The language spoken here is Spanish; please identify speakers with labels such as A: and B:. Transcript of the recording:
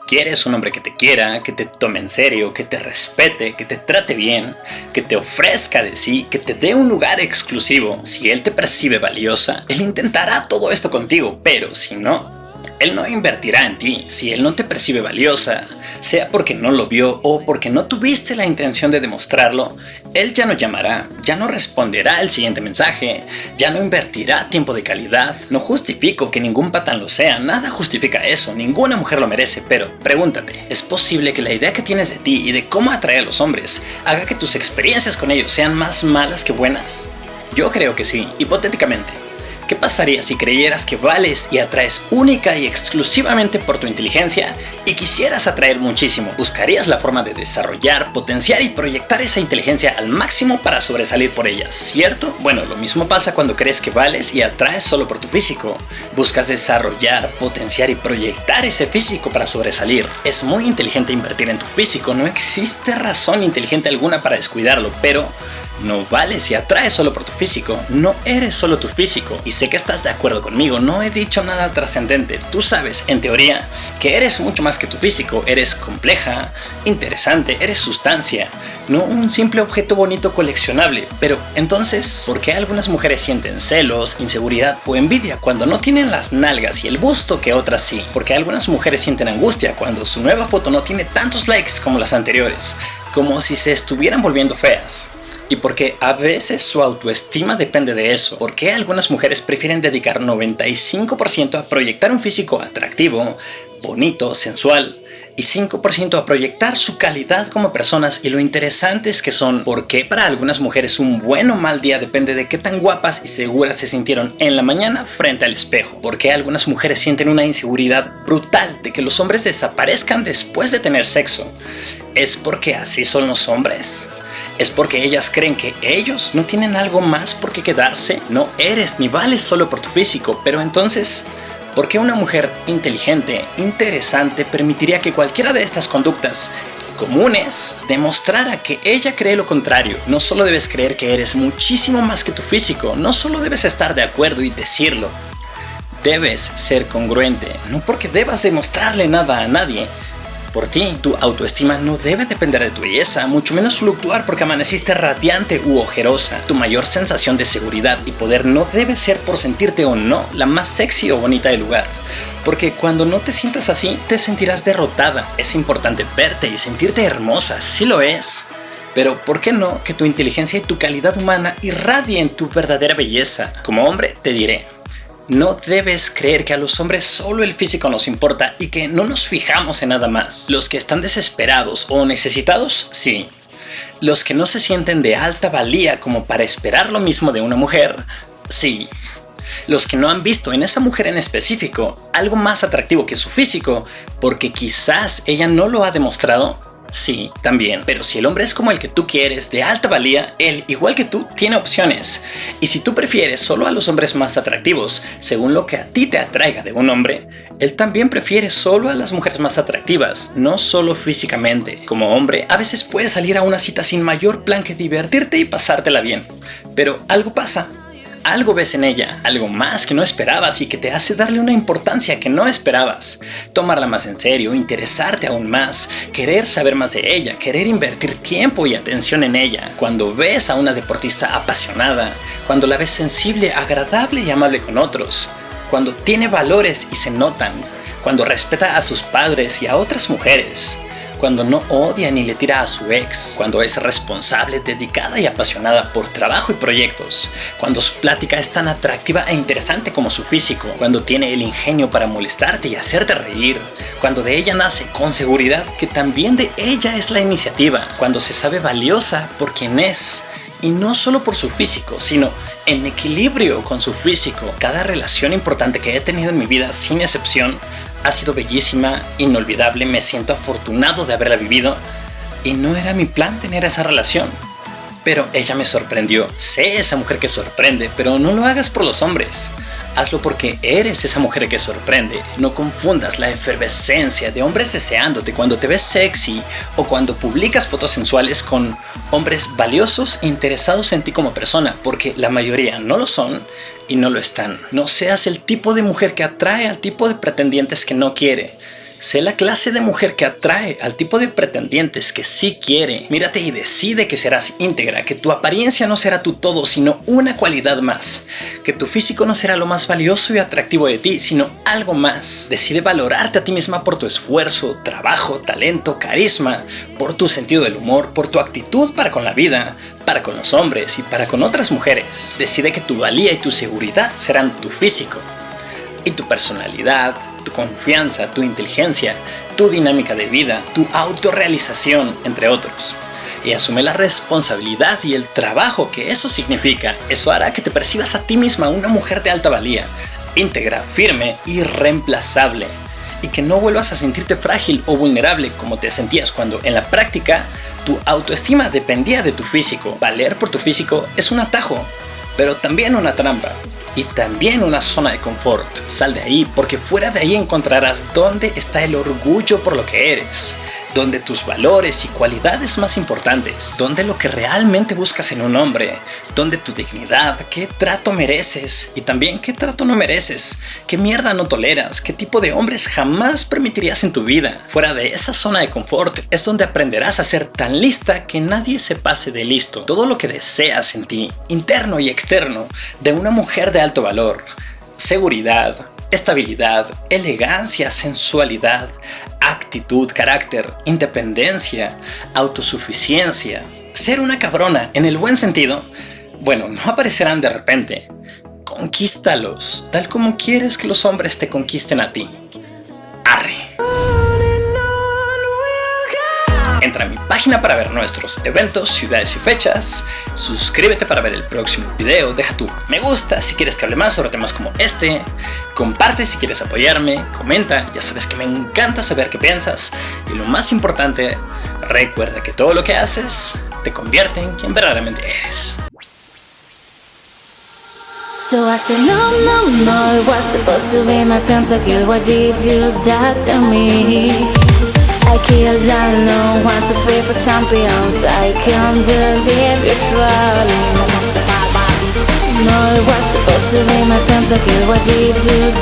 A: ¿Quieres un hombre que te quiera, que te tome en serio, que te respete, que te trate bien, que te ofrezca de sí, que te dé un lugar exclusivo? Si él te percibe valiosa, él intentará todo esto contigo, pero si no, él no invertirá en ti. Si él no te percibe valiosa, sea porque no lo vio o porque no tuviste la intención de demostrarlo, él ya no llamará, ya no responderá el siguiente mensaje, ya no invertirá tiempo de calidad. No justifico que ningún patán lo sea, nada justifica eso, ninguna mujer lo merece, pero pregúntate, ¿es posible que la idea que tienes de ti y de cómo atraer a los hombres haga que tus experiencias con ellos sean más malas que buenas? Yo creo que sí, hipotéticamente. ¿Qué pasaría si creyeras que vales y atraes única y exclusivamente por tu inteligencia y quisieras atraer muchísimo? Buscarías la forma de desarrollar, potenciar y proyectar esa inteligencia al máximo para sobresalir por ella, ¿cierto? Bueno, lo mismo pasa cuando crees que vales y atraes solo por tu físico. Buscas desarrollar, potenciar y proyectar ese físico para sobresalir. Es muy inteligente invertir en tu físico, no existe razón inteligente alguna para descuidarlo, pero no vales y atraes solo por tu físico, no eres solo tu físico. Y sé que estás de acuerdo conmigo, no he dicho nada trascendente. Tú sabes, en teoría, que eres mucho más que tu físico. Eres compleja, interesante, eres sustancia, no un simple objeto bonito coleccionable. Pero entonces, ¿por qué algunas mujeres sienten celos, inseguridad o envidia cuando no tienen las nalgas y el busto que otras sí? ¿Por qué algunas mujeres sienten angustia cuando su nueva foto no tiene tantos likes como las anteriores? Como si se estuvieran volviendo feas. Y porque a veces su autoestima depende de eso. ¿Por qué algunas mujeres prefieren dedicar 95% a proyectar un físico atractivo, bonito, sensual, y 5% a proyectar su calidad como personas y lo interesantes que son? ¿Por qué para algunas mujeres un buen o mal día depende de qué tan guapas y seguras se sintieron en la mañana frente al espejo? ¿Por qué algunas mujeres sienten una inseguridad brutal de que los hombres desaparezcan después de tener sexo? ¿Es porque así son los hombres? ¿Es porque ellas creen que ellos no tienen algo más por qué quedarse? No eres ni vales solo por tu físico, pero entonces, ¿por qué una mujer inteligente, interesante, permitiría que cualquiera de estas conductas comunes demostrara que ella cree lo contrario? No solo debes creer que eres muchísimo más que tu físico, no solo debes estar de acuerdo y decirlo. Debes ser congruente, no porque debas demostrarle nada a nadie. Por ti, tu autoestima no debe depender de tu belleza, mucho menos fluctuar porque amaneciste radiante u ojerosa. Tu mayor sensación de seguridad y poder no debe ser por sentirte o no la más sexy o bonita del lugar. Porque cuando no te sientas así, te sentirás derrotada. Es importante verte y sentirte hermosa, sí lo es. Pero ¿por qué no que tu inteligencia y tu calidad humana irradien tu verdadera belleza? Como hombre, te diré: no debes creer que a los hombres solo el físico nos importa y que no nos fijamos en nada más. Los que están desesperados o necesitados, sí. Los que no se sienten de alta valía como para esperar lo mismo de una mujer, sí. Los que no han visto en esa mujer en específico algo más atractivo que su físico, porque quizás ella no lo ha demostrado, sí, también. Pero si el hombre es como el que tú quieres, de alta valía, él, igual que tú, tiene opciones. Y si tú prefieres solo a los hombres más atractivos, según lo que a ti te atraiga de un hombre, él también prefiere solo a las mujeres más atractivas, no solo físicamente. Como hombre, a veces puedes salir a una cita sin mayor plan que divertirte y pasártela bien. Pero algo pasa. Algo ves en ella, algo más que no esperabas y que te hace darle una importancia que no esperabas. Tomarla más en serio, interesarte aún más, querer saber más de ella, querer invertir tiempo y atención en ella. Cuando ves a una deportista apasionada, cuando la ves sensible, agradable y amable con otros, cuando tiene valores y se notan, cuando respeta a sus padres y a otras mujeres, cuando no odia ni le tira a su ex, cuando es responsable, dedicada y apasionada por trabajo y proyectos, cuando su plática es tan atractiva e interesante como su físico, cuando tiene el ingenio para molestarte y hacerte reír, cuando de ella nace con seguridad que también de ella es la iniciativa, cuando se sabe valiosa por quien es y no solo por su físico, sino en equilibrio con su físico. Cada relación importante que he tenido en mi vida, sin excepción, ha sido bellísima, inolvidable. Me siento afortunado de haberla vivido y no era mi plan tener esa relación. Pero ella me sorprendió. Sé esa mujer que sorprende, pero no lo hagas por los hombres. Hazlo porque eres esa mujer que sorprende. No confundas la efervescencia de hombres deseándote cuando te ves sexy o cuando publicas fotos sensuales con hombres valiosos e interesados en ti como persona, porque la mayoría no lo son y no lo están. No seas el tipo de mujer que atrae al tipo de pretendientes que no quiere. Sé la clase de mujer que atrae al tipo de pretendientes que sí quiere. Mírate y decide que serás íntegra, que tu apariencia no será tu todo, sino una cualidad más. Que tu físico no será lo más valioso y atractivo de ti, sino algo más. Decide valorarte a ti misma por tu esfuerzo, trabajo, talento, carisma, por tu sentido del humor, por tu actitud para con la vida, para con los hombres y para con otras mujeres. Decide que tu valía y tu seguridad serán tu físico. Y tu personalidad, tu confianza, tu inteligencia, tu dinámica de vida, tu autorrealización, entre otros. Y asume la responsabilidad y el trabajo que eso significa. Eso hará que te percibas a ti misma una mujer de alta valía, íntegra, firme, irreemplazable. Y que no vuelvas a sentirte frágil o vulnerable como te sentías cuando en la práctica tu autoestima dependía de tu físico. Valer por tu físico es un atajo, pero también una trampa. Y también una zona de confort. Sal de ahí, porque fuera de ahí encontrarás dónde está el orgullo por lo que eres, donde tus valores y cualidades más importantes, donde lo que realmente buscas en un hombre, donde tu dignidad, qué trato mereces y también qué trato no mereces, qué mierda no toleras, qué tipo de hombres jamás permitirías en tu vida. Fuera de esa zona de confort es donde aprenderás a ser tan lista que nadie se pase de listo. Todo lo que deseas en ti, interno y externo, de una mujer de alto valor, seguridad, estabilidad, elegancia, sensualidad, actitud, carácter, independencia, autosuficiencia, ser una cabrona en el buen sentido, bueno, no aparecerán de repente. Conquístalos, tal como quieres que los hombres te conquisten a ti. Arre. Entra a mi página para ver nuestros eventos, ciudades y fechas. Suscríbete para ver el próximo video. Deja tu me gusta si quieres que hable más sobre temas como este. Comparte si quieres apoyarme. Comenta, ya sabes que me encanta saber qué piensas. Y lo más importante, recuerda que todo lo que haces te convierte en quien verdaderamente eres.
B: So I said no, it was supposed to be my pentakill. Why did you die to me? I killed alone, want to free for champions. I can't believe you're trolling. No, it was supposed to be my pentakill. Why did you